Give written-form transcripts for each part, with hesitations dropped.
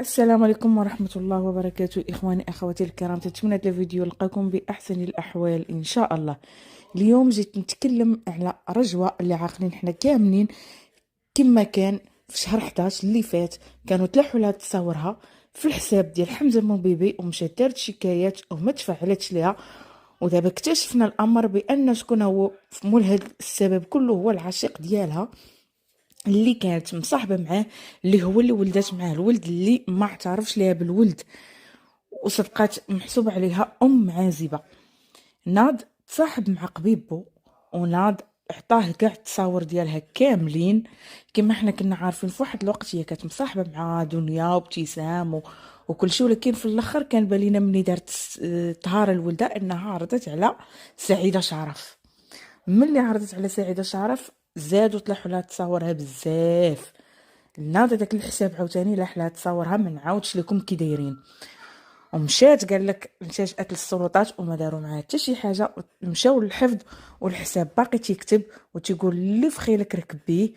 السلام عليكم ورحمة الله وبركاته. إخواني أخواتي الكرام، تتمنى هذا الفيديو لقاكم بأحسن الأحوال إن شاء الله. اليوم جيت نتكلم على رجوة اللي عاقلين حنا كاملين كما كان في شهر 11 اللي فات. كانوا تلاحوا لها تصاورها في الحساب ديال حمزة موبيبي ومشات دارت شكايات وما تفعلتش ليها، ودابا اكتشفنا الأمر بأن شكون هو مول هذا السبب كله هو العشيق ديالها اللي كانت مصاحبه معاه، اللي هو اللي ولدت معاه الولد اللي ما اعترفش ليها بالولد، وصدقات محسوب عليها عازبه. ناض تصاحب مع قبيبو وناض عطاه كاع التصاور ديالها كاملين كما حنا كنا عارفين. في واحد الوقت هي كانت مصاحبه مع دنيا وابتسام وكل شيء، ولكن في الاخر كان بالينا ملي دارت طهاره الولده انها عرضت على سعيده شرف. ملي عرضت على سعيده شرف زادوا طلعوا لها تصاورها بزاف. ناض داك الحساب عاوتاني لاح لها تصاورها ما نعاودش لكم كي دايرين، ومشات قال لك لجأت للسلطات وما داروا معاه حتى شي حاجه. مشاو للحفظ والحساب باقي تيكتب وتيقول اللي في خيلك ركب بيه،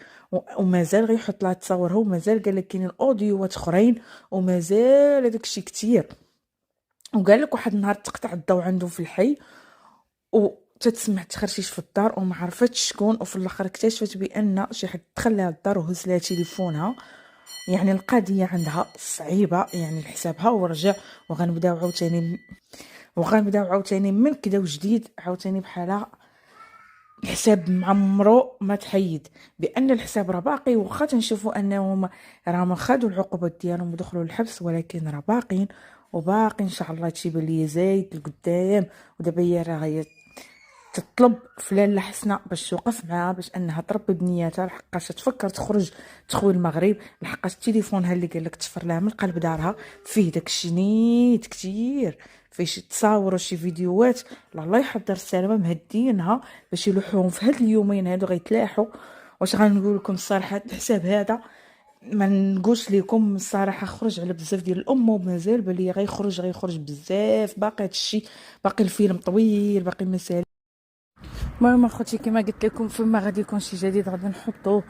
ومازال غيحط لها تصاورها، ومازال قال لك كاينين اوديوات اخرين، ومازال هذاك الشيء كثير. وقال لك واحد النهار تقطع الضوء عندهم في الحي وتتسمع تخرشيش في الدار وما عرفتش شكون، وفي الاخر اكتشفت بان شي حد دخل لها الدار وهز لها تليفونها. يعني القضيه عندها صعيبه، يعني لحسابها ورجع. وغنبداو عاوتاني من كدا وجديد عاوتاني بحالها. الحساب معمرو ما تحيد بان الحساب راه باقي، واخا تنشوفوا انهم راهم خدوا العقوبات ديالهم ودخلوا للحبس، ولكن راه باقين وباقي ان شاء الله تيبان لي زايد لقدام. ودابا هي راه تطلب فلان حسنة باش توقف معها باش انها تربي بنياتها، لحقاش تفكر تخرج تخوي المغرب، لحقاش تليفونها اللي قال لك تفر لها من قلب دارها فيه داكشي نيت كتير، فيه شي تصاور وشي فيديوهات. الله يحضر السلامه مهدينها باش يلوحوهم في هاد اليومين هادو غيتلاحوا. واش غنقول لكم الصراحه، الحساب هذا ما نقولش لكم الصراحه خرج على بزاف ديال الامه، ومازال بالي غيخرج بزاف. باقي هادشي، باقي الفيلم طويل، باقي مسائل. المهم اخوتي كما قلت لكم فما غادي يكون شي جديد غادي نحطوه.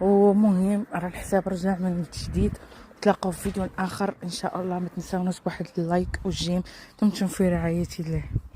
ومهم راه الحساب رجع من جديد. تلاقاو في فيديو اخر ان شاء الله. ما تنساوناش بواحد اللايك والجيم. دمتم في رعايه الله.